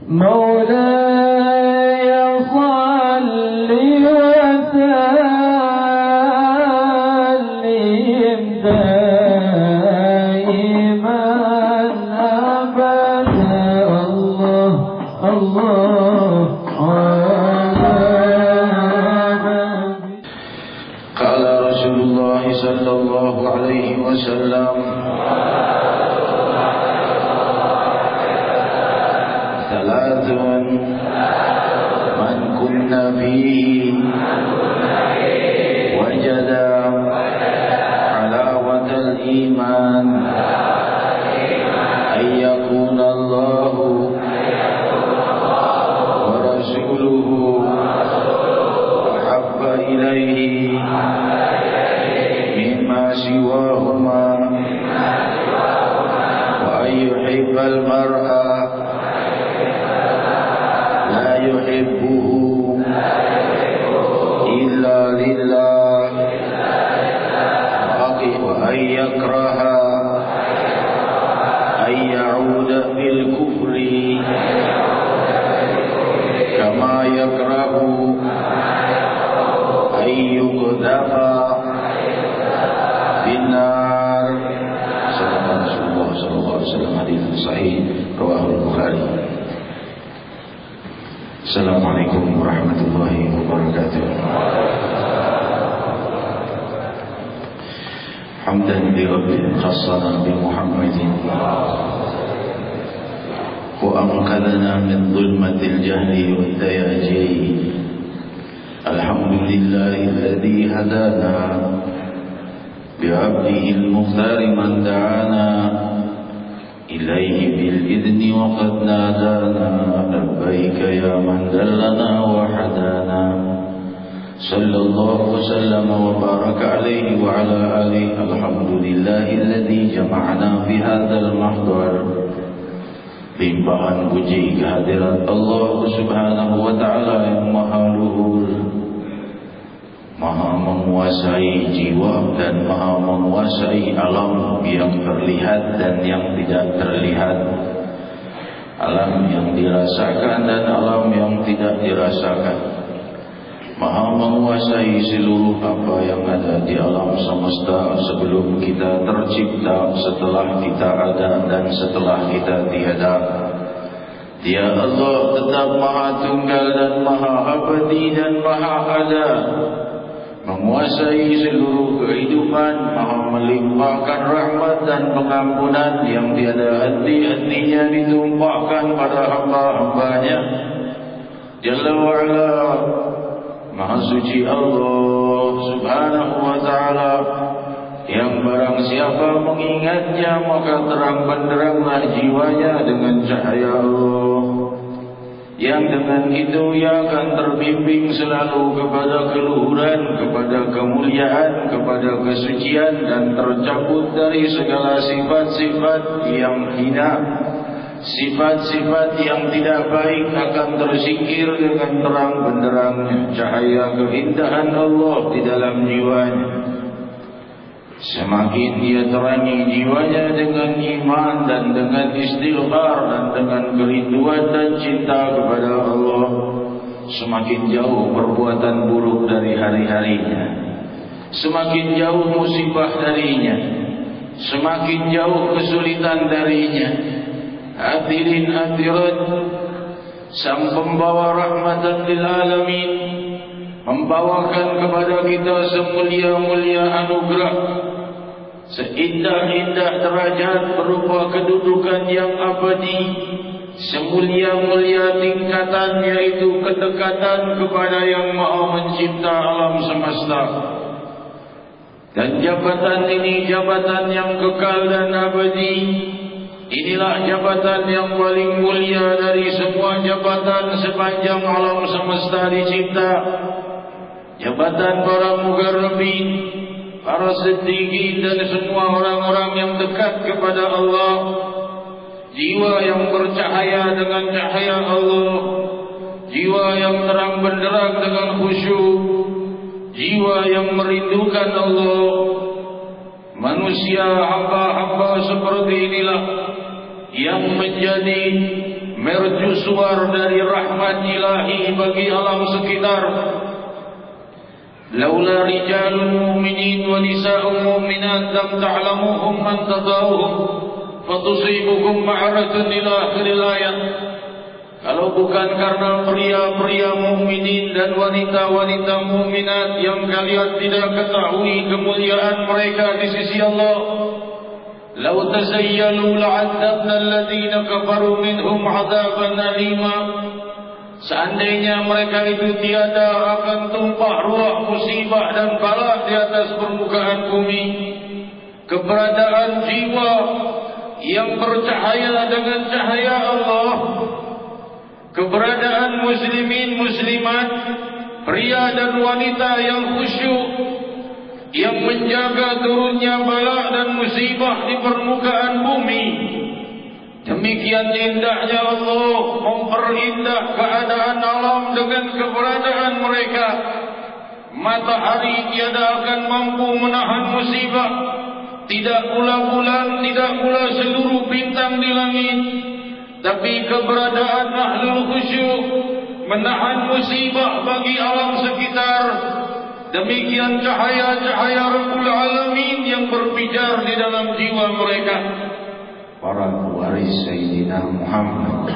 مولاي صل وسلم دائما أبدا الله الله قال رسول الله صلى الله عليه وسلم ثلاث من كنا فيه وجد حلاوة الإيمان أن يكون الله ورسوله أحب إليه مما سواهما وأن يحب المرء لا يحبه إلا لله وأن يكره أن يعود بالكفر كما يكره أن يقذف في النار. صدق رسول الله صلى الله عليه وسلم. حديث صحيح رواه البخاري. Assalamualaikum warahmatullahi wabarakatuh. Hamdan li rabbil khassana bi Muhammadin wa anqadhana min dhulmatil jahli wad dayaji. Alhamdulillahi alladhi hadana bi 'abdihi al-mukhtar man da'ana إليه بالإذن وقد نادانا لبيك يا من دلنا وحدانا صلى الله وسلم وبارك عليه وعلى آله. الحمد لله الذي جمعنا في هذا المحضر. Limpahan puji kehadirat Allah Subhanahu wa Ta'ala yang maha luhur, maha menguasai jiwa dan maha menguasai alam yang terlihat dan yang tidak terlihat, alam yang dirasakan dan alam yang tidak dirasakan. Maha menguasai seluruh apa yang ada di alam semesta sebelum kita tercipta, setelah kita ada dan setelah kita tiada. Dia Allah tetap maha tunggal dan maha abadi dan maha ada, menguasai seluruh kehidupan, maha melimpahkan rahmat dan pengampunan yang tiada henti-hentinya ditumpahkan pada hamba-hambanya. Jalla wa'ala, maha suci Allah Subhanahu wa Ta'ala, yang barang siapa mengingatnya maka terang benderanglah jiwanya dengan cahaya Allah, yang dengan itu ia akan terbimbing selalu kepada keluhuran, kepada kemuliaan, kepada kesucian, dan tercabut dari segala sifat-sifat yang hina. Sifat-sifat yang tidak baik akan tersingkir dengan terang benderangnya cahaya keindahan Allah di dalam jiwanya. Semakin dia terangi jiwanya dengan iman dan dengan istighfar dan dengan kerinduan dan cinta kepada Allah, semakin jauh perbuatan buruk dari hari-harinya, semakin jauh musibah darinya, semakin jauh kesulitan darinya. Hadirin hadirat, Sang Pembawa rahmatan lil alamin membawakan kepada kita semulia-mulia anugerah, seindah-indah derajat berupa kedudukan yang abadi, semulia-mulia tingkatan yaitu kedekatan kepada yang maha mencipta alam semesta. Dan jabatan ini jabatan yang kekal dan abadi. Inilah jabatan yang paling mulia dari semua jabatan sepanjang alam semesta dicipta. Jabatan para muqarrabin, para siddiqin dan semua orang-orang yang dekat kepada Allah. Jiwa yang bercahaya dengan cahaya Allah, jiwa yang terang benderang dengan khusyuk, jiwa yang merindukan Allah. Manusia hamba-hamba seperti inilah yang menjadi mercusuar dari rahmat ilahi bagi alam sekitar. Laula rijalun mu'minin wa nisa'un mu'minat lam ta'lamuhum man tadauhum fatusibukum ma'aratun ila akhiril ayat. Kalau bukan karena pria-pria mukminin dan wanita-wanita mukminat yang kalian tidak ketahui kemuliaan mereka di sisi Allah, law tazayyalu la'adzabna alladhina kafaru minhum 'adzaban alima. Seandainya mereka itu tiada, akan tumpah ruah musibah dan bala di atas permukaan bumi. Keberadaan jiwa yang bercahaya dengan cahaya Allah, keberadaan muslimin muslimat, pria dan wanita yang khusyuk, yang menjaga turunnya bala dan musibah di permukaan bumi. Demikian indahnya Allah memperindah keadaan alam dengan keberadaan mereka. Matahari tiada akan mampu menahan musibah, tidak pula bulan, tidak pula seluruh bintang di langit. Tapi keberadaan ahlul khusyuk menahan musibah bagi alam sekitar. Demikian cahaya-cahaya Rabbul Alamin yang berpijar di dalam jiwa mereka. Para pewaris Sayyidina Muhammad,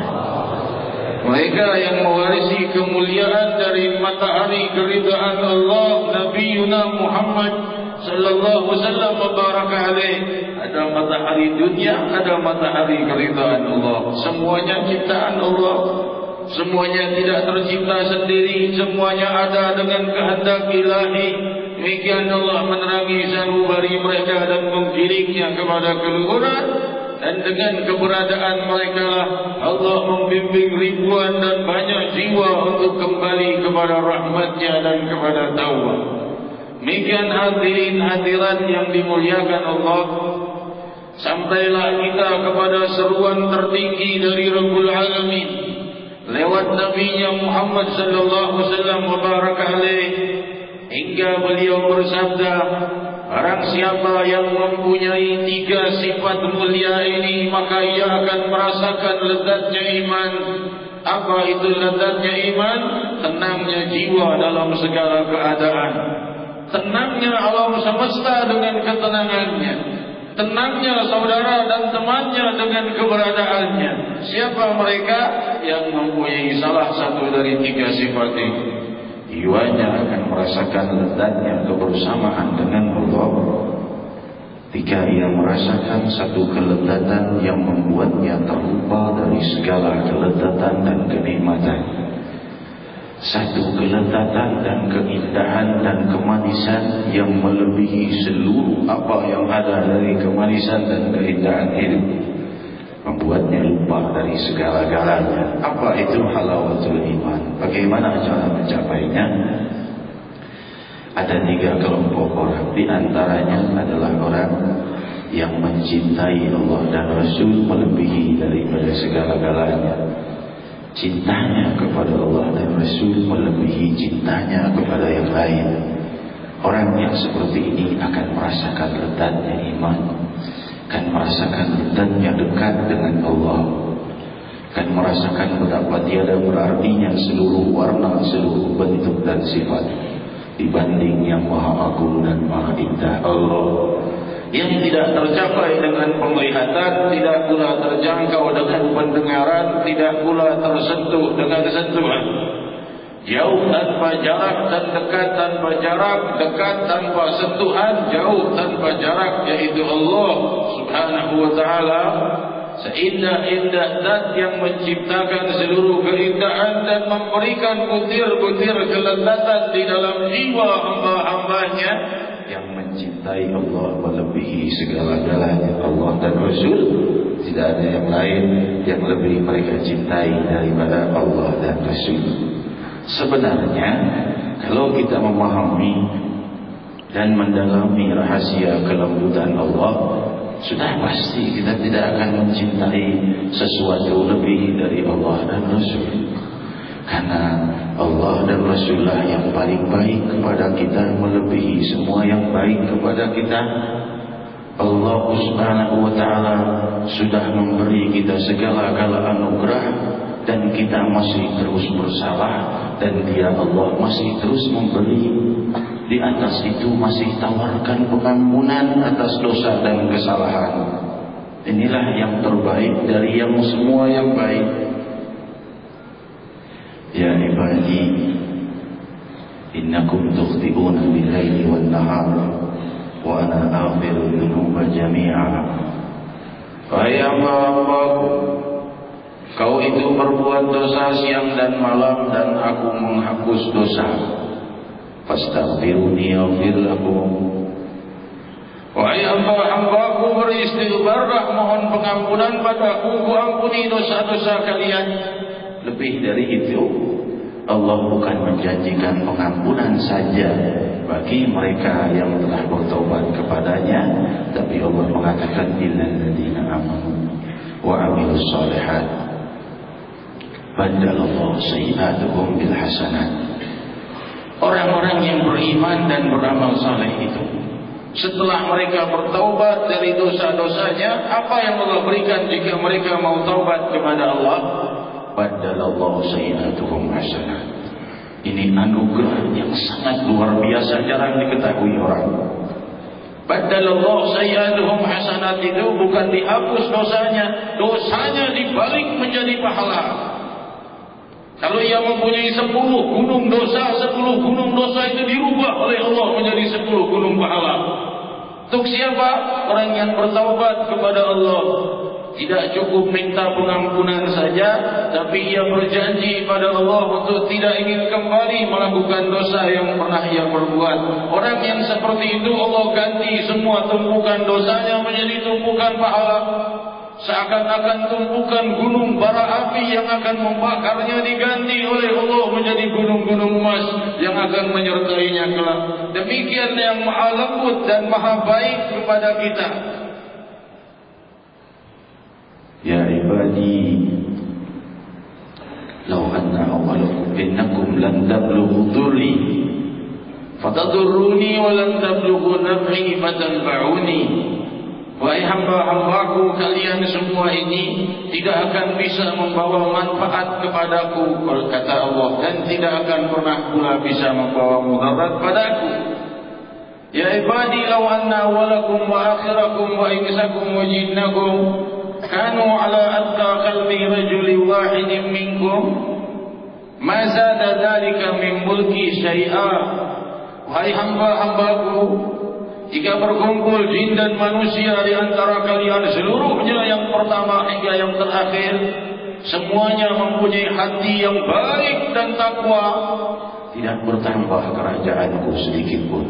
mereka yang mewarisi kemuliaan dari matahari keridhaan Allah, Nabiuna Muhammad sallallahu wasallam wa baraka alaih. Ada matahari dunia, ada matahari keridhaan Allah. Semuanya ciptaan Allah. Semuanya tidak tercipta sendiri, semuanya ada dengan kehendak ilahi. Demikian Allah menerangi sanubari mereka dan menggiringnya kepada keluhuran. Dan dengan keberadaan mereka lah Allah membimbing ribuan dan banyak jiwa untuk kembali kepada rahmatnya dan kepada taubat. Demikian hadirin hadirat yang dimuliakan Allah, sampailah kita kepada seruan tertinggi dari Rabbul Alamin lewat Nabi-Nya Muhammad sallallahu alaihi wasallam wa baraka alaih, hingga beliau bersabda, barang siapa yang mempunyai 3 sifat mulia ini, maka ia akan merasakan lezatnya iman. Apa itu lezatnya iman? Tenangnya jiwa dalam segala keadaan, tenangnya alam semesta dengan ketenangannya, tenangnya saudara dan temannya dengan keberadaannya. Siapa mereka yang mempunyai salah satu dari 3 sifat ini? Jiwanya akan merasakan lezatnya kebersamaan dengan Allah. 3, ia merasakan satu kelezatan yang membuatnya terlupa dari segala kelezatan dan kenikmatan. Satu kelezatan dan keindahan dan kemanisan yang melebihi seluruh apa yang ada dari kemanisan dan keindahan hidup, membuatnya lupa dari segala-galanya. Apa itu halawatul iman? Bagaimana cara mencapainya? Ada 3 kelompok orang. Di antaranya adalah orang yang mencintai Allah dan Rasul melebihi daripada segala-galanya. Cintanya kepada Allah dan Rasul melebihi cintanya kepada yang lain. Orang yang seperti ini akan merasakan lezatnya iman, akan merasakan lezatnya dekat dengan Allah, akan merasakan betapa tiada berartinya seluruh warna, seluruh bentuk dan sifat dibanding yang maha agung dan maha indah Allah, yang tidak tercapai dengan penglihatan, tidak pula terjangkau dengan pendengaran, tidak pula tersentuh dengan sentuhan. Jauh tanpa jarak dan dekat tanpa jarak, dekat tanpa sentuhan, jauh tanpa jarak, yaitu Allah subhanahu wa ta'ala. Seindah-indah zat yang menciptakan seluruh keindahan dan memberikan butir-butir kelezatan di dalam jiwa hamba-hambanya, yang mencintai Allah melebihi segala-galanya. Allah dan Rasul, tidak ada yang lain yang lebih mereka cintai daripada Allah dan Rasul. Sebenarnya kalau kita memahami dan mendalami rahasia kelembutan Allah, sudah pasti kita tidak akan mencintai sesuatu lebih dari Allah dan Rasul. Karena Allah dan Rasulullah yang paling baik kepada kita, melebihi semua yang baik kepada kita. Allah subhanahu wa ta'ala sudah memberi kita segala-gala anugerah, dan kita masih terus bersalah, dan Dia Allah masih terus memberi. Di atas itu masih tawarkan pengampunan atas dosa dan kesalahan. Inilah yang terbaik dari yang semua yang baik. Ya ibadi, innakum tukhti'una bil-laili wan-nahar wa ana aghfiru dhunuba jami'a. Wahai hamba-hambaku, kau itu berbuat dosa siang dan malam, dan aku menghapus dosa. Fastaghfiruni aghfir lakum. Wahai hamba-hambaku, beristighfarlah, mohon pengampunan padaku, ku ampuni dosa-dosa kalian. Lebih dari itu, Allah bukan menjanjikan pengampunan saja bagi mereka yang telah bertaubat kepadanya, tapi Allah mengatakan illal ladzina amanu wa amilus shalihat badalallahu sayyi'atuhum bil hasanat. Orang-orang yang beriman dan beramal saleh itu, setelah mereka bertaubat dari dosa-dosanya, apa yang Allah berikan jika mereka mau taubat kepada Allah? Badalallahu sayyi'atuhum hasanat. Ini anugerah yang sangat luar biasa, jarang diketahui orang. Badalallahu sayyi'atuhum hasanat itu bukan dihapus dosanya, dosanya dibalik menjadi pahala. Kalau ia mempunyai 10 gunung dosa, 10 gunung dosa itu dirubah oleh Allah menjadi 10 gunung pahala. Untuk siapa? Orang yang bertaubat kepada Allah. Tidak cukup minta pengampunan saja, tapi ia berjanji pada Allah untuk tidak ingin kembali melakukan dosa yang pernah ia perbuat. Orang yang seperti itu Allah ganti semua tumpukan dosanya menjadi tumpukan pahala. Seakan-akan tumpukan gunung bara api yang akan membakarnya diganti oleh Allah menjadi gunung-gunung emas yang akan menyertainya kelak. Demikian yang maha lembut dan maha baik kepada kita. Ya ibadi, law anna awalakum innakum lan tablughu dhurri fatadurruni wa lan tablughu naf'i fatanfa'uni. Wahai hamba-hambaku, kalian semua ini tidak akan bisa membawa manfaat kepadaku, kata Allah, dan tidak akan pernah pula bisa membawa mudarat padaku. Ya ibadi, law anna awalakum wa akhirakum wa insakum wa jinnakum kanu ala atqa qalbi rajuli wahidin minkum ma zada dhalika min mulki syai'a. Wahai hamba-hambaku, jika berkumpul jin dan manusia di antara kalian seluruhnya, yang pertama hingga yang terakhir, semuanya mempunyai hati yang baik dan takwa, tidak bertambah kerajaanku sedikit pun.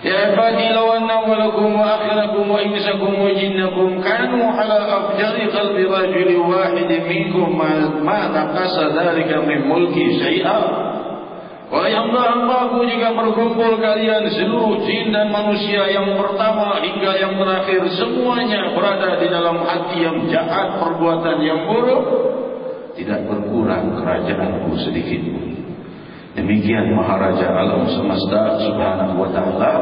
Ya ibadi, law anna awalakum wa akhirakum wa insakum wa jinnakum kanu ala afjari qalbi rajuli wahidin minkum ma naqasa dhalika min mulki syai'a. Wahai hamba-hambaku, jika berkumpul kalian seluruh jin dan manusia, yang pertama hingga yang terakhir, semuanya berada di dalam hati yang jahat, perbuatan yang buruk, tidak berkurang kerajaanku sedikit pun. Demikian Maharaja alam semesta subhanahu wa ta'ala,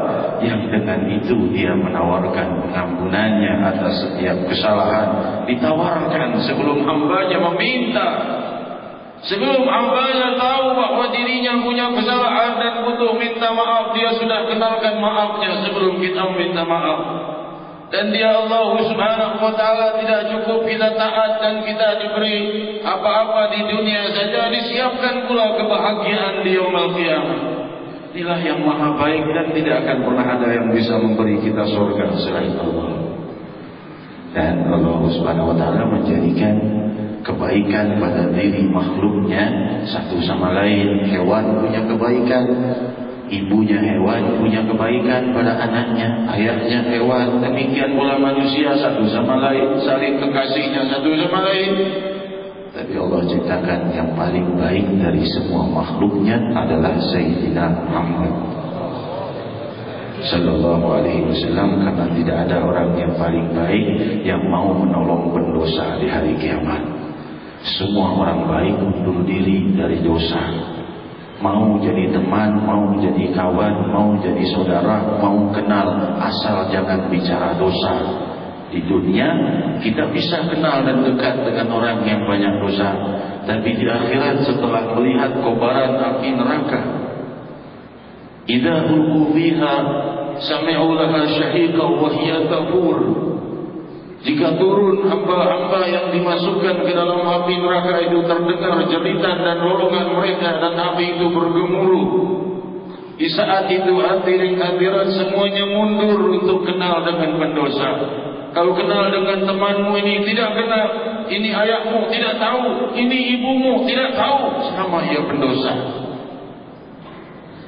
yang dengan itu dia menawarkan pengampunannya atas setiap kesalahan. Ditawarkan sebelum hambanya meminta. Sebelum hambanya tahu bahwa dirinya punya kesalahan dan butuh minta maaf, dia sudah kenalkan maafnya sebelum kita minta maaf. Dan dia Allah subhanahu wa ta'ala tidak cukup kita taat dan kita diberi apa-apa di dunia saja, disiapkan pula kebahagiaan di yaumul qiyamah. Inilah yang maha baik, dan tidak akan pernah ada yang bisa memberi kita surga selain Allah. Dan Allah subhanahu wa ta'ala menjadikan kebaikan pada diri makhluknya satu sama lain. Hewan punya kebaikan, ibunya hewan punya kebaikan pada anaknya, ayahnya hewan. Demikian pula manusia satu sama lain, saling kekasihnya satu sama lain. Tapi Allah ciptakan yang paling baik dari semua makhluknya adalah Sayyidina Muhammad Sallallahu Alaihi Wasallam, karena tidak ada orang yang paling baik yang mau menolong pendosa di hari kiamat. Semua orang baik undur diri dari dosa. Mau jadi teman, mau jadi kawan, mau jadi saudara, mau kenal, asal jangan bicara dosa. Di dunia kita bisa kenal dan dekat dengan orang yang banyak dosa, tapi di akhirat setelah melihat kobaran api neraka, idza ulqu fiha sami'u laha syahiqa wa hiya tafur. Jika turun hamba-hamba yang dimasukkan ke dalam api neraka itu, terdengar jeritan dan rolongan mereka dan api itu bergemuruh. Di saat itu hadirin-hadirat semuanya mundur untuk kenal dengan pendosa. Kalau kenal dengan temanmu ini tidak kenal, ini ayahmu tidak tahu, ini ibumu tidak tahu, sama ia pendosa.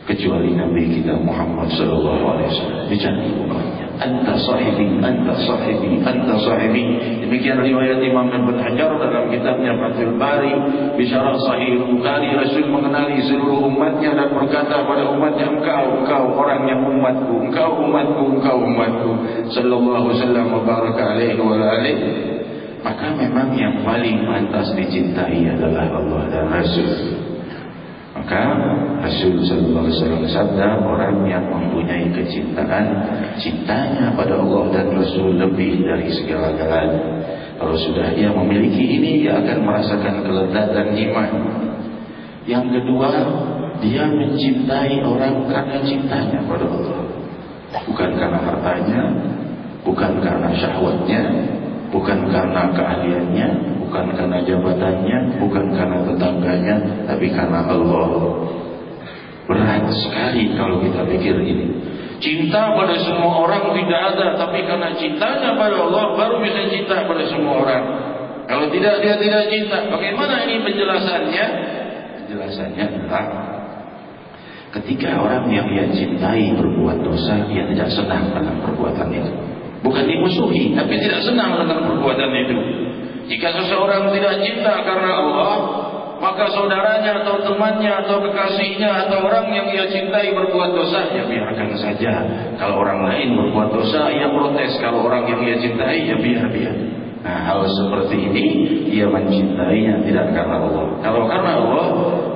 Kecuali Nabi kita Muhammad sallallahu alaihi wasallam dijanji umatnya, anta sahibi, anta sahibi, anta sahibi. Demikian riwayat Imam Ibnu Hajar dalam kitabnya Fathul Bari bisyarah Sahih Bukhari. Rasul mengenali seluruh umatnya dan berkata pada umatnya, engkau orang yang umatku, engkau umatku sallallahu alaihi wasallam wa baraka alaihi wa alihi. Maka memang yang paling pantas dicintai adalah Allah dan Rasul. Maka Rasul sallallahu alaihi wasallam sabda, orang yang mempunyai kecintaan, cintanya pada Allah dan Rasul lebih dari segala-galanya. Kalau sudah ia memiliki ini, dia akan merasakan kelezatan iman. Yang kedua, dia mencintai orang karena cintanya pada Allah, bukan karena hartanya, bukan karena syahwatnya, bukan karena keahliannya, bukan karena jabatannya, bukan karena tetangganya, tapi karena Allah. Berat sekali kalau kita pikir ini. Cinta pada semua orang tidak ada, tapi karena cintanya pada Allah baru bisa cinta pada semua orang. Kalau tidak, dia tidak cinta. Bagaimana ini penjelasannya? Penjelasannya adalah ketika orang yang dia cintai berbuat dosa, dia tidak senang dengan perbuatan itu. Bukan dimusuhi, tapi tidak senang dengan perbuatan itu. Jika seseorang tidak cinta karena Allah, maka saudaranya atau temannya atau kekasihnya atau orang yang ia cintai berbuat dosa, ya biarkan saja. Kalau orang lain berbuat dosa, ia protes. Kalau orang yang ia cintai, ya biar. Nah, hal seperti ini ia mencintainya tidak karena Allah. Kalau karena Allah,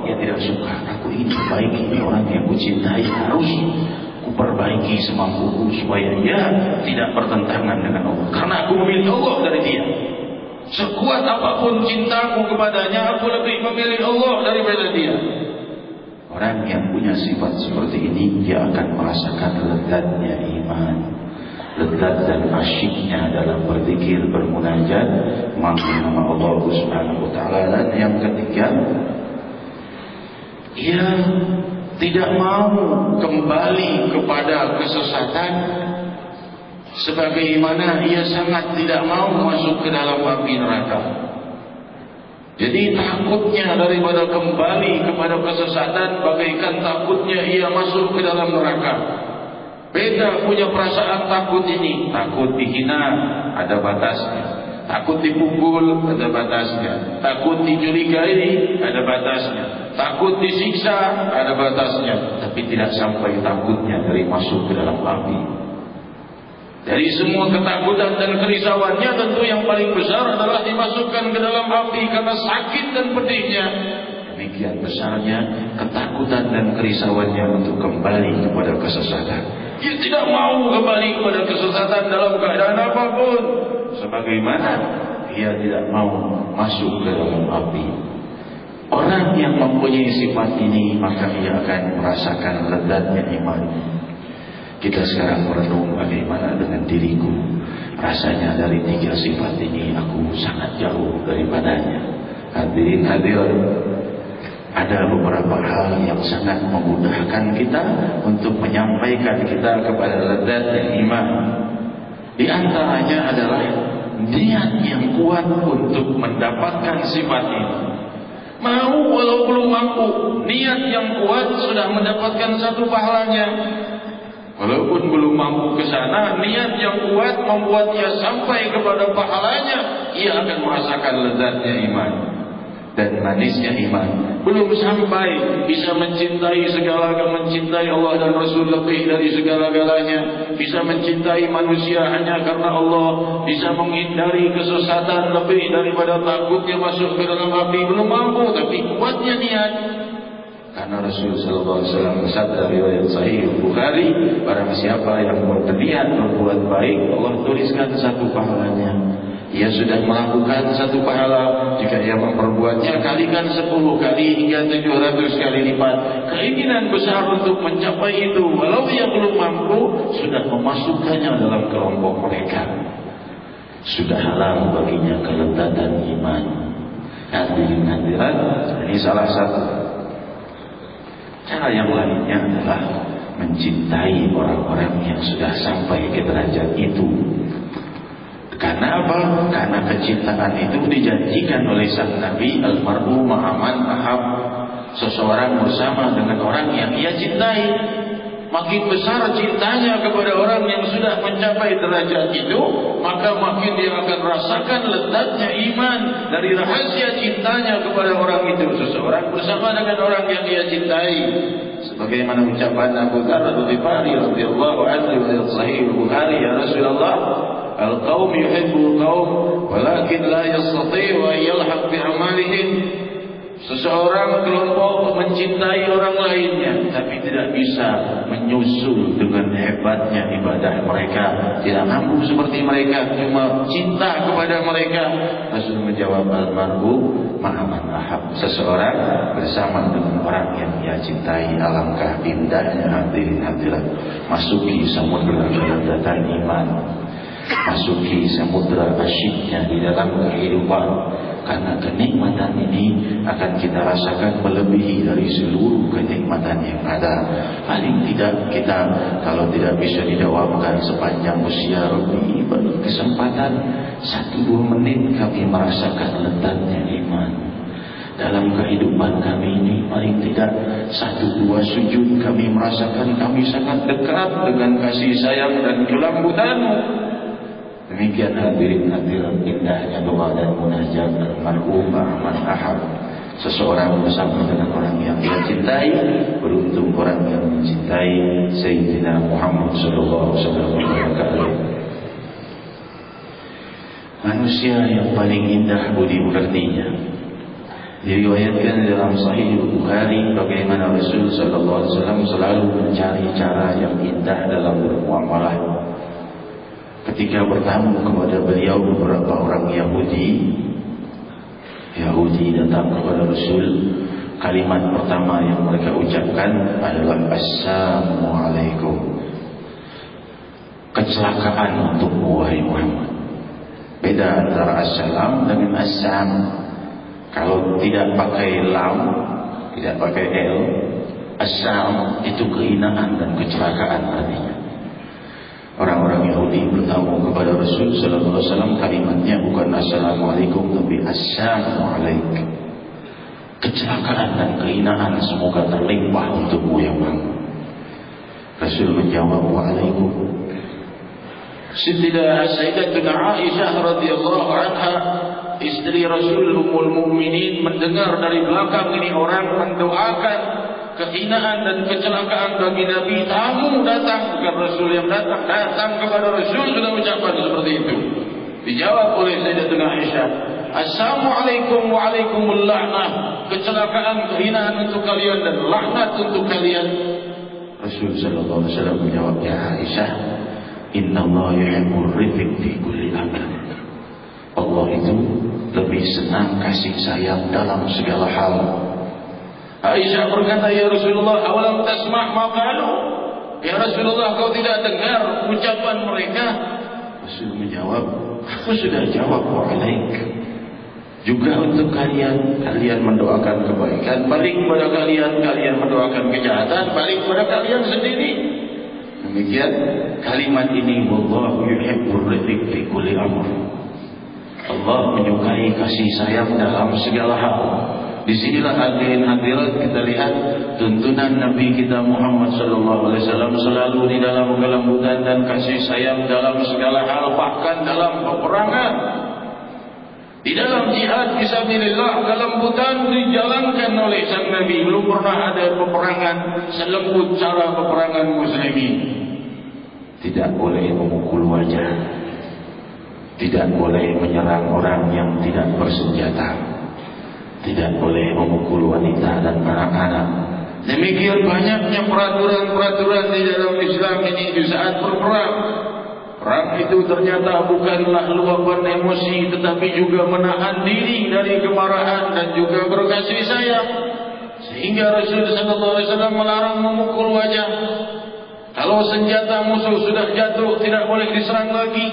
ia tidak suka. Aku ingin perbaiki orang yang kucintai, harus kuperbaiki semampuku supaya ia tidak bertentangan dengan Allah. Karena aku memilih Allah dari dia. Sekuat apapun cintaku kepadanya, aku lebih memilih Allah daripada dia. Orang yang punya sifat seperti ini, dia akan merasakan lezatnya iman, lezat dan asyiknya dalam berzikir, bermunajat, memanggil nama Allah Subhanahu wa taala. Dan yang ketiga, ia tidak mau kembali kepada kesesatan, sebagaimana ia sangat tidak mau masuk ke dalam api neraka. Jadi takutnya daripada kembali kepada kesesatan bagaikan takutnya ia masuk ke dalam neraka. Beda punya perasaan takut ini. Takut dihina, ada batasnya. Takut dipukul, ada batasnya. Takut dicurigai, ada batasnya. Takut disiksa, ada batasnya. Tapi tidak sampai takutnya dari masuk ke dalam api. Dari semua ketakutan dan kerisauannya, tentu yang paling besar adalah dimasukkan ke dalam api karena sakit dan pedihnya. Demikian besarnya ketakutan dan kerisauannya untuk kembali kepada kesesatan. Dia tidak mau kembali kepada kesesatan dalam keadaan apapun, sebagaimana dia tidak mau masuk ke dalam api. Orang yang mempunyai sifat ini, maka ia akan merasakan lezatnya iman. Kita sekarang merenung bagaimana dengan diriku. Rasanya dari tiga sifat ini aku sangat jauh daripadanya. Hadirin hadirat, ada beberapa hal yang sangat memudahkan kita untuk menyampaikan kita kepada lezatnya iman. Di antaranya adalah niat yang kuat untuk mendapatkan sifat ini. Mau walau belum mampu, niat yang kuat sudah mendapatkan satu pahalanya. Walaupun belum mampu ke sana, niat yang kuat membuat ia sampai kepada pahalanya. Ia akan merasakan lezatnya iman dan manisnya iman. Belum sampai bisa mencintai mencintai Allah dan Rasul lebih dari segala-galanya. Bisa mencintai manusia hanya karena Allah. Bisa menghindari kesesatan lebih daripada takutnya masuk ke dalam api. Belum mampu, tapi kuatnya niat. Karena Rasul sallallahu alaihi wasallam bersabda riwayat sahih Bukhari, barang siapa yang berniat berbuat baik, Allah tuliskan satu pahalanya. Ia sudah melakukan satu pahala, jika ia memperbuatnya kalikan 10 kali hingga 700 kali lipat. Keinginan besar untuk mencapai itu, walau ia belum mampu, sudah memasukkannya dalam kelompok mereka. Sudah halal baginya kelezatan iman. Hadirin hadirat, ini salah satu. Cara yang lainnya adalah mencintai orang-orang yang sudah sampai ke derajat itu. Karena apa? Karena kecintaan itu dijanjikan oleh sang Nabi, almar'u ma'aman ahab. Seseorang bersama dengan orang yang ia cintai. Makin besar cintanya kepada orang yang sudah mencapai derajat itu, maka makin dia akan rasakan lezatnya iman. Dari rahasia cintanya kepada orang itu, seseorang bersama dengan orang yang dia cintai. Sebagaimana ucapan Abu Dzar Al-Ghifari radhiyallahu anhu riwayat sahih Bukhari, ya Rasulullah, al-qaum yuhibbul qaum walakin la yastati'u an yalhaq bi amalihim. Seseorang kelompok mencintai orang lainnya, tapi tidak bisa menyusul dengan hebatnya ibadah mereka. Tidak mampu seperti mereka, cuma cinta kepada mereka. Rasul menjawab, almar'u ma'aman ahab. Seseorang bersama dengan orang yang ia cintai. Alangkah indahnya hadirin hadirat, masuki samudra kelezatan iman, masuki samudra asyiknya di dalam kehidupan. Karena kenikmatan ini akan kita rasakan melebihi dari seluruh kenikmatan yang ada. Paling tidak kita, kalau tidak bisa didawamkan sepanjang usia, lebih beri kesempatan 1-2 menit kami merasakan lezatnya iman. Dalam kehidupan kami ini, paling tidak 1-2 sujud kami merasakan kami sangat dekat dengan kasih sayang dan kelembutan-Mu. Demikian hadirin hadirat indahnya doa dan munajat almarhum ma'aman ahab. Seseorang bersama dengan orang yang dia cintai. Beruntung orang yang mencintai Sayyidina Muhammad sallallahu alaihi wasallam. Manusia yang paling indah budi pekertinya. Diriwayatkan dalam Sahih Bukhari bagaimana Rasul sallallahu alaihi wasallam selalu mencari cara yang indah dalam bermuamalah. Ketika bertamu kepada beliau beberapa orang Yahudi datang kepada Rasul, kalimat pertama yang mereka ucapkan adalah Assalamualaikum. Kecelakaan untuk wahai Muhammad. Beda antara assalam dengan assam. Kalau tidak pakai lam, tidak pakai l, assam itu kehinaan dan kecelakaan artinya. Orang-orang Yahudi bertamu kepada Rasul sallallahu alaihi wasallam, kalimatnya bukan assalamualaikum tapi assalamualaikum. Kecelakaan dan kehinaan semoga terlimpah untukmu ya Muhammad. Rasul menjawab, waalaikum. Sayyidatuna Aisyah radhiyallahu anha, istri Rasul Ummul Mukminin, mendengar dari belakang ini orang mendoakan kehinaan dan kecelakaan bagi Nabi. Tamu datang, bukan Rasul yang datang kepada Rasul sudah ucapan seperti itu. Dijawab oleh Sayyidatuna Aisyah, Assalamualaikum waalaikumul la'nah. Kecelakaan, kehinaan untuk kalian dan laknat untuk kalian. Rasul sallallahu alaihi wasallam menjawab, ya Aisyah, innallaha yuhibbur rifq fi kulli amr. Allah itu lebih senang kasih sayang dalam segala hal. Aisyah berkata, ya Rasulullah, awalam tasma' ma qalu? Ya Rasulullah, kau tidak dengar ucapan mereka? Rasul menjawab, aku sudah jawab, wa'alaik. Juga untuk kalian, kalian mendoakan kebaikan, balik kepada kalian, kalian mendoakan kejahatan, balik kepada kalian sendiri. Demikian kalimat ini, wallahu yuhibbur rifq fi kulli amr. Allah menyukai kasih sayang dalam segala hal. Disinilah hadirin hadirat kita lihat tuntunan Nabi kita Muhammad sallallahu alaihi wasallam selalu di dalam kelembutan dan kasih sayang dalam segala hal, bahkan dalam peperangan. Di dalam jihad fisabilillah, kelembutan dijalankan oleh sang Nabi. Belum pernah ada peperangan selembut cara peperangan muslimin. Tidak boleh memukul wajah, tidak boleh menyerang orang yang tidak bersenjata, tidak boleh memukul wanita dan anak-anak, Demikian banyaknya peraturan-peraturan di dalam Islam ini di saat berperang. Perang itu ternyata bukanlah luapan emosi, tetapi juga menahan diri dari kemarahan dan juga berkasih sayang. Sehingga Rasul sallallahu alaihi wasallam melarang memukul wajah. Kalau senjata musuh sudah jatuh, tidak boleh diserang lagi.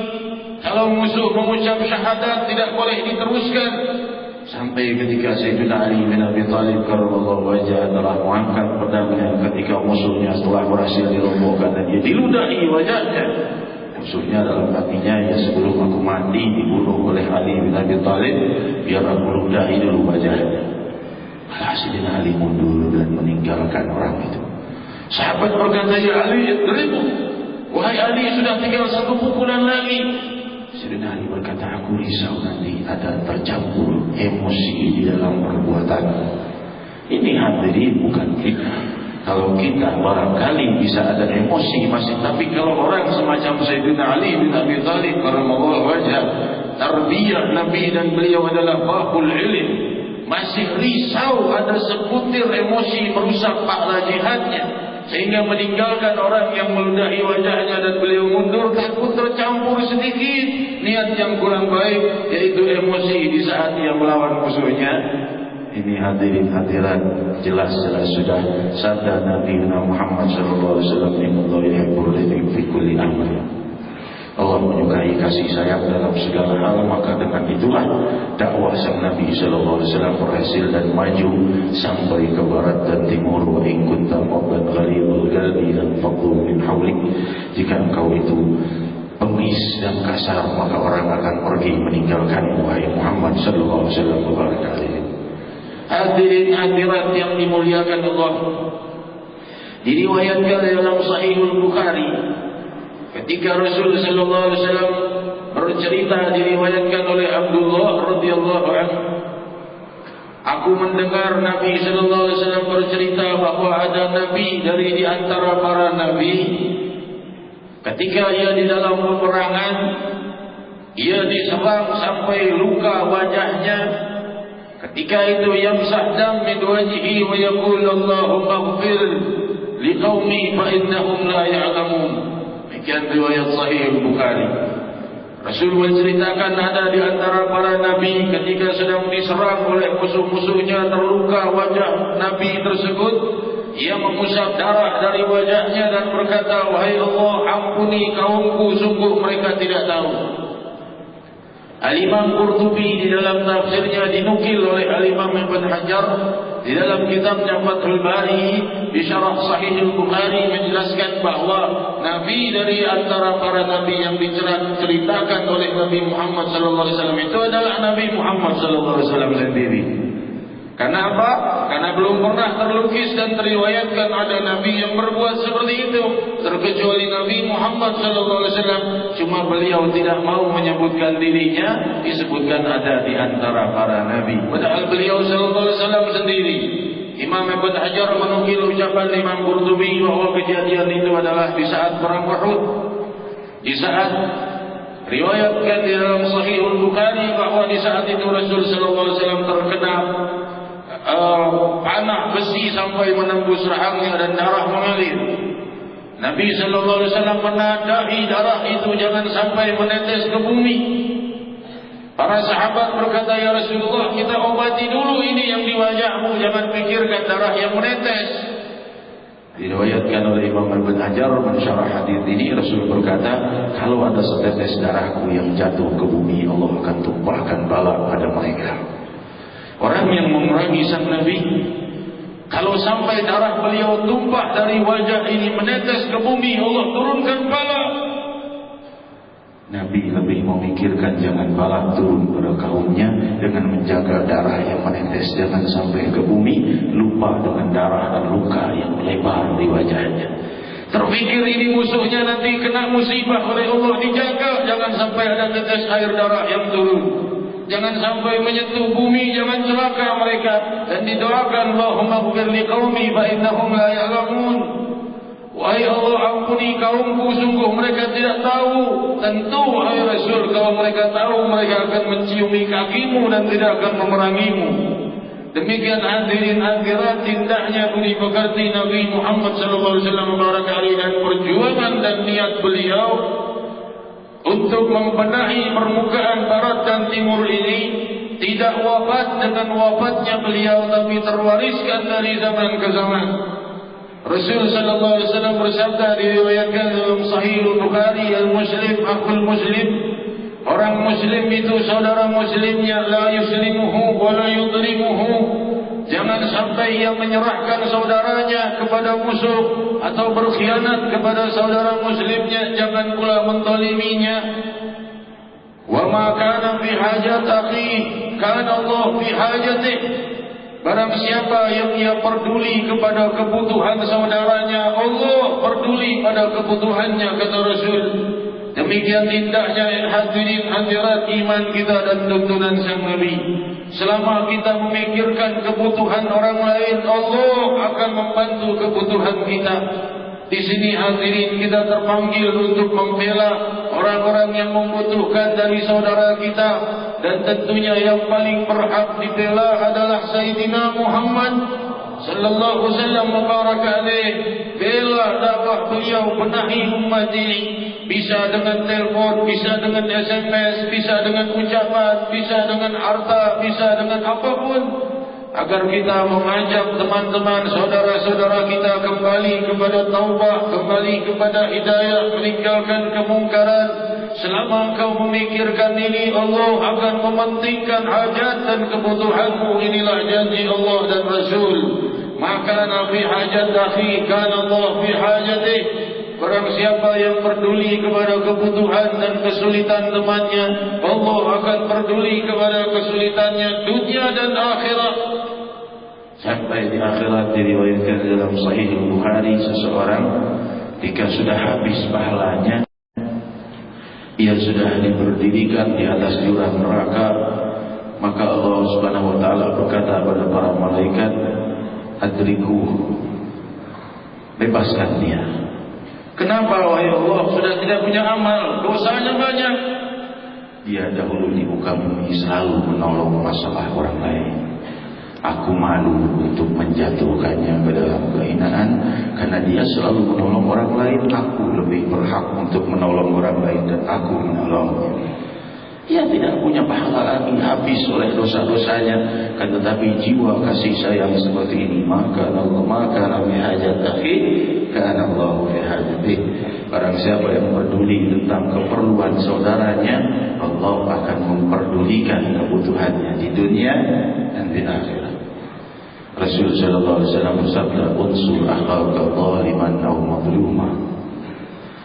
Kalau musuh mengucap syahadat, tidak boleh diteruskan. Sampai ketika Sayyidina Ali bin Abi Thalib karramallahu wajhah telah mengangkat pedangnya ketika musuhnya setelah berhasil dirobohkan dan dia diludahi wajahnya. Musuhnya dalam hatinya, ya sebelum aku mati dibunuh oleh Ali bin Abi Thalib, biar aku ludahi dulu wajahnya. Malah Sayyidina Ali mundur dan meninggalkan orang itu. Sahabat berkata, ya Ali, idribu. Wahai Ali, sudah tinggal satu pukulan lagi. Sayyidina Ali berkata, aku risau nanti ada tercampur emosi di dalam perbuatan. Ini hadirin bukan kita. Kalau kita barangkali bisa ada emosi masih, tapi kalau orang semacam Sayyidina Ali bin Abi Thalib karramallahu wajhah, tarbiyah Nabi dan beliau adalah babul ilm, masih risau ada sebutir emosi merusak pahala jihadnya, sehingga meninggalkan orang yang meludahi wajahnya dan beliau mundur takut tercampur sedikit niat yang kurang baik, yaitu emosi di saat dia melawan musuhnya. Ini hadirin hadirat, jelas-jelas sudah sabda Nabi Muhammad sallallahu alaihi wasallam, "Innallaha yuhibbul ladzina fi kulli amrin." Allah menyukai kasih sayang dalam segala hal, maka dengan itulah dakwah sang Nabi sallallahu alaihi wasallam berhasil dan maju sampai ke barat dan timur. Wa in kunta fadlan ghalibul qalbi lan fadlu min hawlik. Jika engkau itu pengis dan kasar, maka orang akan pergi meninggalkanmu, wahai Muhammad sallallahu alaihi wasallam. Hadirin hadirat yang dimuliakan Allah, diriwayatkan dalam Sahihul Bukhari ketika Rasul sallallahu alaihi wasallam bercerita, diriwayatkan oleh Abdullah radhiyallahu anhu, aku mendengar Nabi sallallahu alaihi wasallam bercerita bahwa ada nabi dari di antara para nabi, ketika ia di dalam peperangan, ia diserang sampai luka wajahnya. Ketika itu yamsah dam min wajhihi wa yaqul Allahumma ighfir liqaumi fa innahum la ya'lamun. Demikian riwayat Sahih Bukhari. Rasul menceritakan ada di antara para nabi ketika sedang diserang oleh musuh-musuhnya, terluka wajah nabi tersebut, ia mengusap darah dari wajahnya dan berkata, wahai Allah, ampuni kaumku, sungguh mereka tidak tahu. Al-Imam Qurtubi di dalam tafsirnya dinukil oleh Al-Imam Ibn Hajar di dalam kitabnya Fathul Bari di syarah Sahih Al-Bukhari menjelaskan bahwa nabi dari antara para nabi yang diceritakan oleh Nabi Muhammad sallallahu alaihi wasallam itu adalah Nabi Muhammad sallallahu alaihi wasallam sendiri. Karena apa? Karena belum pernah terlukis dan teriwayatkan ada nabi yang berbuat seperti itu, terkecuali Nabi Muhammad sallallahu alaihi wasallam. Cuma beliau tidak mau menyebutkan dirinya, disebutkan ada di antara para nabi. Padahal beliau sallallahu alaihi wasallam sendiri. Imam Ibn Hajar menukil ucapan Imam Qurtubi bahwa kejadian itu adalah di saat perang Uhud. Di saat riwayatkan di dalam Sahihul Bukhari bahwa di saat itu Rasul sallallahu alaihi wasallam terkena panah besi sampai menembus rahangnya dan darah mengalir. Nabi sallallahu alaihi wasallam menadahi darah itu jangan sampai menetes ke bumi. Para sahabat berkata, ya Rasulullah, kita obati dulu ini yang di wajahmu, jangan pikirkan darah yang menetes. Diriwayatkan oleh Imam Ibn Hajar mensyarah hadis ini, Rasul berkata, kalau ada setetes darahku yang jatuh ke bumi, Allah akan tumpahkan bala pada mereka. Orang yang memerangi sang Nabi, kalau sampai darah beliau tumpah dari wajah ini menetes ke bumi, Allah turunkan bala. Nabi lebih memikirkan jangan bala turun pada kaumnya dengan menjaga darah yang menetes jangan sampai ke bumi, lupa dengan darah dan luka yang melebar di wajahnya. Terpikir ini musuhnya nanti kena musibah oleh Allah, dijaga jangan sampai ada tetes air darah yang turun. Jangan sampai menyentuh bumi, jangan celaka mereka. Dan didoakan, Allahumma ighfir liqaumi fa innahum la ya'lamun. Wahai Allah, ampuni kaumku, sungguh mereka tidak tahu. Tentu wahai Rasul, kalau mereka tahu, mereka akan menciumi kakimu dan tidak akan memerangimu. Demikian hadirin hadirat indahnya budi pekerti Nabi Muhammad sallallahu alaihi wasallam dan perjuangan dan niat beliau untuk membenahi permukaan barat dan timur ini tidak wafat dengan wafatnya beliau, tapi terwariskan dari zaman ke zaman. Rasul sallallahu alaihi wasallam bersabda, diriwayatkan dalam Sahih Bukhari, al-muslim akhul muslim, orang muslim itu saudara muslimnya, la yuslimuhu wa la yudrimuhu. Jangan sampai ia menyerahkan saudaranya kepada musuh atau berkhianat kepada saudara muslimnya, jangan pula mentoliminya. Wa ma kana fi hajat akhi kana Allah fi hajatih. Barang siapa yang ia peduli kepada kebutuhan saudaranya, Allah peduli pada kebutuhannya, kata Rasul. Demikian indahnya hadirin hadirat iman kita dan tuntunan sang Nabi. Selama kita memikirkan kebutuhan orang lain, Allah akan membantu kebutuhan kita. Di sini hadirin kita terpanggil untuk membela orang-orang yang membutuhkan dari saudara kita, dan tentunya yang paling berhak dibela adalah Sayyidina Muhammad sallallahu alaihi wasallam mubarak alaih. Bela dakwah beliau, benahi umat ini, bisa dengan telefon, bisa dengan SMS, bisa dengan ucapan, bisa dengan harta, bisa dengan apapun, agar kita mengajak teman-teman saudara-saudara kita kembali kepada taubah, kembali kepada hidayah, meninggalkan kemungkaran. Selama engkau memikirkan ini, Allah akan mementingkan hajat dan kebutuhanmu. Inilah janji Allah dan Rasul. Maka nabi hajat akhi kana Allah fi hajatih. Barang siapa yang peduli kepada kebutuhan dan kesulitan temannya, Allah akan peduli kepada kesulitannya dunia dan akhirat. Sampai di akhirat diriwayatkan dalam Sahih Bukhari, seseorang jika sudah habis pahalanya, ia sudah diberdirikan di atas jurang neraka, maka Allah Subhanahu wa taala berkata kepada para malaikat, adriku, bebaskan dia. Kenapa wahai Allah? Sudah tidak punya amal, dosanya banyak. Dia dahulu di muka bumi selalu menolong masalah orang lain. Aku malu untuk menjatuhkannya ke dalam kehinaan, karena dia selalu menolong orang lain. Aku lebih berhak untuk menolong orang lain, dan aku menolongnya. Ia tidak punya pahala lagi, habis oleh dosa-dosanya. Kan tetapi jiwa kasih sayang seperti ini, maka nabi hajat akhi kana Allah fi hajatih. Barang siapa yang peduli tentang keperluan saudaranya, Allah akan memperdulikan kebutuhannya di dunia dan di akhirat. Rasul sallallahu alaihi wasallam bersabda, unsur akhaka zaliman aw mazluma.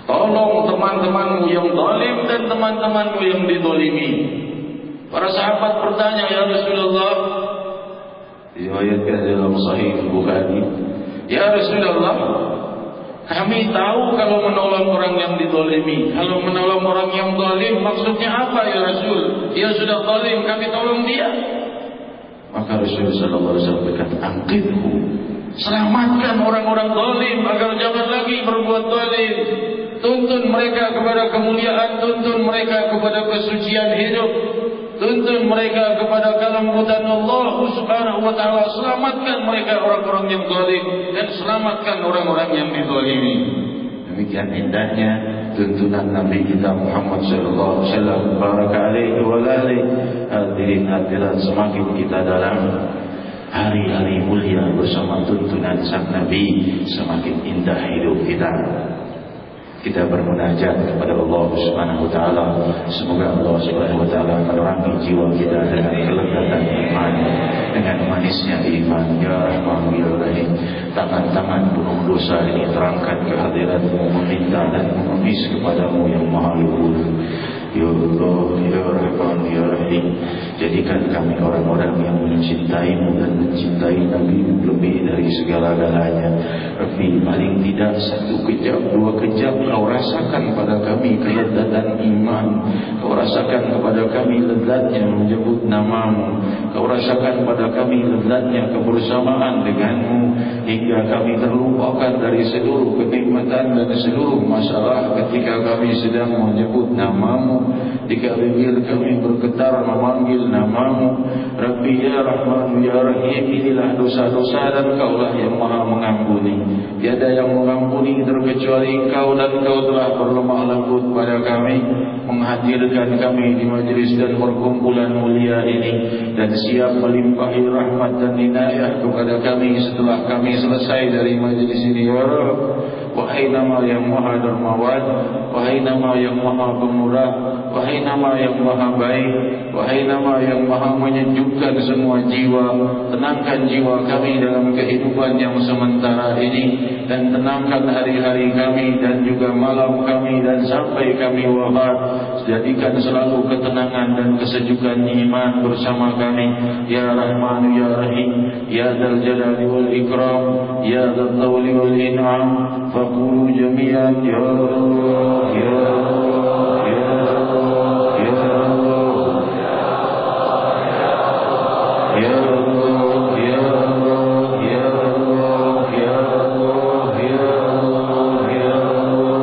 Tolong teman-temanmu yang zalim dan teman-temanmu yang dizalimi. Para sahabat bertanya, ya Rasulullah, diriwayatkan dalam Sahih Bukhari, ya Rasulullah, kami tahu kalau menolong orang yang dizalimi. Kalau menolong orang yang zalim maksudnya apa ya Rasul? Dia sudah zalim, kami tolong dia. Maka Rasulullah sallallahu alaihi wasallam berkata, angkithu, selamatkan orang-orang zalim agar jangan lagi berbuat zalim. Tuntun mereka kepada kemuliaan, tuntun mereka kepada kesucian hidup, tuntun mereka kepada kelembutan Allah Subhanahu wa taala. Selamatkan mereka orang-orang yang zalim, dan selamatkan orang-orang yang dizalimi. Demikian indahnya tuntunan Nabi kita Muhammad sallallahu alaihi wasallam baraka alaihi wa alihi. Hadirin hadirat, semakin kita dalam hari-hari mulia bersama tuntunan sang Nabi, semakin indah hidup kita. Kita bermunajat kepada Allah Subhanahu wa taala. Semoga Allah Subhanahu wa taala menerangi jiwa kita dengan kelezatan iman, dengan manisnya iman. Ya Rahman ya Rahim, tangan-tangan penuh dosa ini terangkat ke hadirat-Mu, meminta dan mengemis kepadamu yang Maha Luhur. Ya Allah, ya Rahman ya Rahim, jadikan kami orang-orang yang mencintai-Mu dan mencintai Nabi-Mu lebih dari segala-galanya. Rabbi, paling tidak 1 kejap, 2 kejap Kau rasakan pada kami kelezatan iman. Kau rasakan kepada kami lezatnya menyebut nama-Mu. Kau rasakan pada kami lezatnya kebersamaan dengan-Mu, hingga kami terlupakan dari seluruh kenikmatan dan seluruh masalah ketika kami sedang menyebut nama-Mu. ketika bibir kami bergetar memanggil nama-Mu. Rabbi ya Rahman ya Rahim, inilah dosa-dosa dan Kaulah yang Maha mengampuni. Tiada yang mengampuni terkecuali Engkau, dan Engkau telah berlemah lembut pada kami, menghadirkan kami di majlis dan perkumpulan mulia ini, dan siap melimpahi rahmat dan inayah kepada kami setelah kami selesai dari majlis ini. Ya Rabb, wahai nama yang Maha Dermawan, wahai nama yang Maha Pemurah, wahai nama yang Maha Baik, wahai nama yang Maha menyejukkan semua jiwa, tenangkan jiwa kami dalam kehidupan yang sementara ini, dan tenangkan hari-hari kami dan juga malam kami, dan sampai kami wafat, jadikan selalu ketenangan dan kesejukan iman bersama kami. Ya Rahman ya Rahim, ya Dzal Jalali wal Ikram, ya Dzal Tawli wal In'am. Faqulu jami'an ya Allah ya Allah ya Allah ya Allah ya Allah ya Allah ya Allah ya Allah ya Allah ya Allah ya Allah ya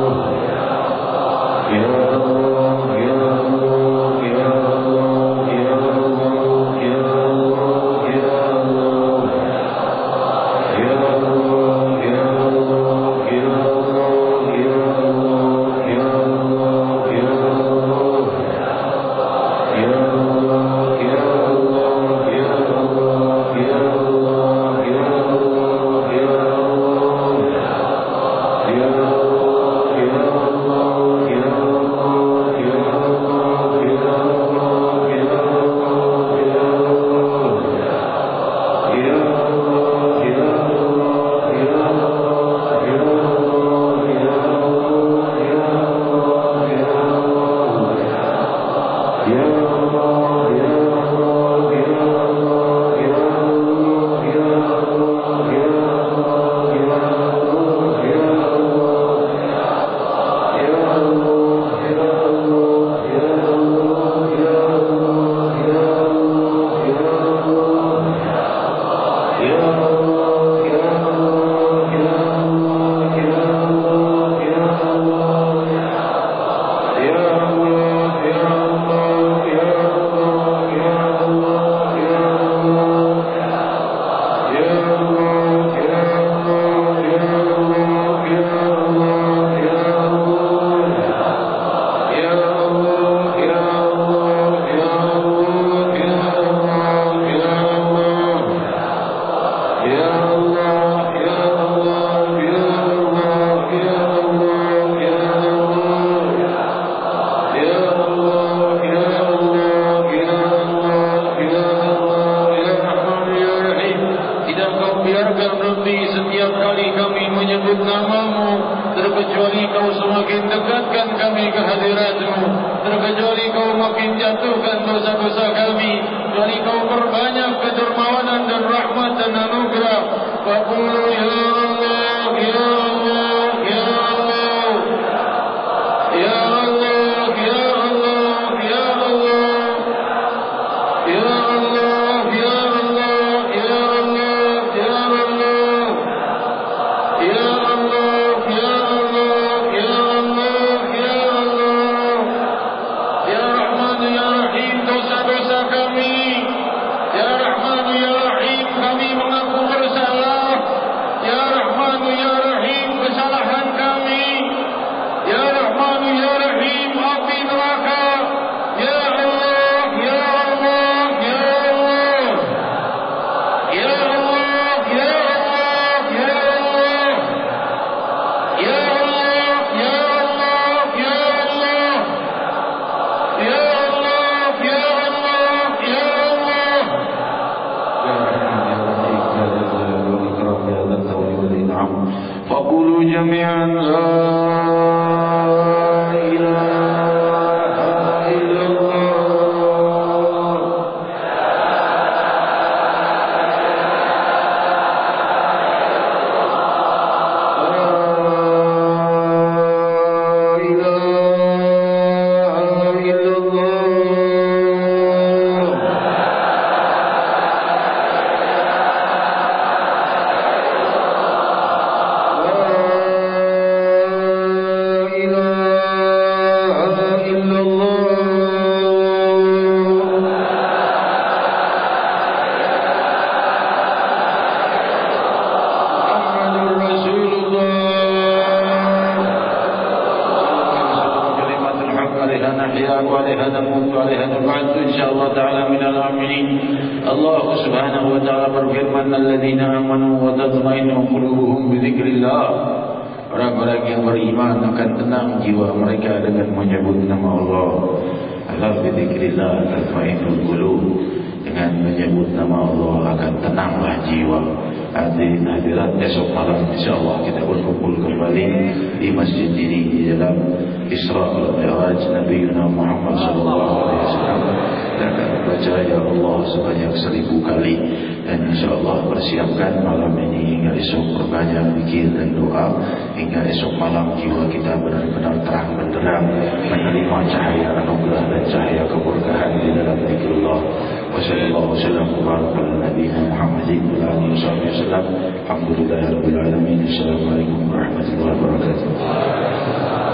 Allah ya Allah ya Allah ya Allah ya Allah ya Allah ya Allah. terkecuali kau semakin dekatkan kami ke hadirat-Mu, terkecuali kau makin jatuhkan dosa-dosa kami, kecuali kau perbanyak kedermawanan dan rahmat dan anugerah. Faqulu ya Allah, ya Allah, ya Allah, ya Allah, ya Allah, ya Allah, ya Allah, ya Allah, ya Allah, ya Allah, ya Allah, ya Allah, ya Allah, ya Allah, ya Rahman ya Rahim, dosa-dosa kami, ya Rahman ya Rahim, kami mengaku bersalah, ya Rahman ya Rahim, kesalahan kami, ya Rahman ya Rahim, api neraka, ya Allah, ya Allah, ya Allah, ya Allah, ya Allah, ya Allah, ya Allah, ya Allah, ya Allah, ya Allah, ya Allah, ya Allah. فقولوا جميعا لا إله إلا الله. لا إله إلا الله. لا عليها وعليها نموت وعليها نبعث إن شاء الله تعالى من الآمنين. الله سبحانه وتعالى berfirman الذين آمنوا وتطمئن قلوبهم بذكر الله. Orang-orang yang beriman akan tenang jiwa mereka dengan menyebut nama Allah. Ala bidzikrillah tatma'innul qulub. Dengan menyebut nama Allah akan tenanglah jiwa. Hadirin hadirat, esok malam insyaallah kita berkumpul kembali di masjid ini di dalam Isra wal Mi'raj Nabi Muhammad sallallahu alaihi wasallam. Kita akan baca ya Allah sebanyak 1000 kali dan insyaallah persiapkan malam ini hingga esok berbanyak zikir dan doa hingga esok malam jiwa kita benar-benar terang benderang menerima cahaya anugerah dan cahaya keberkahan di dalam zikrullah. Wassallallahu wasallam ala nabiyina Muhammadin wa alihi wasallam. Alhamdulillahirabbil alamin. Assalamualaikum warahmatullahi wabarakatuh.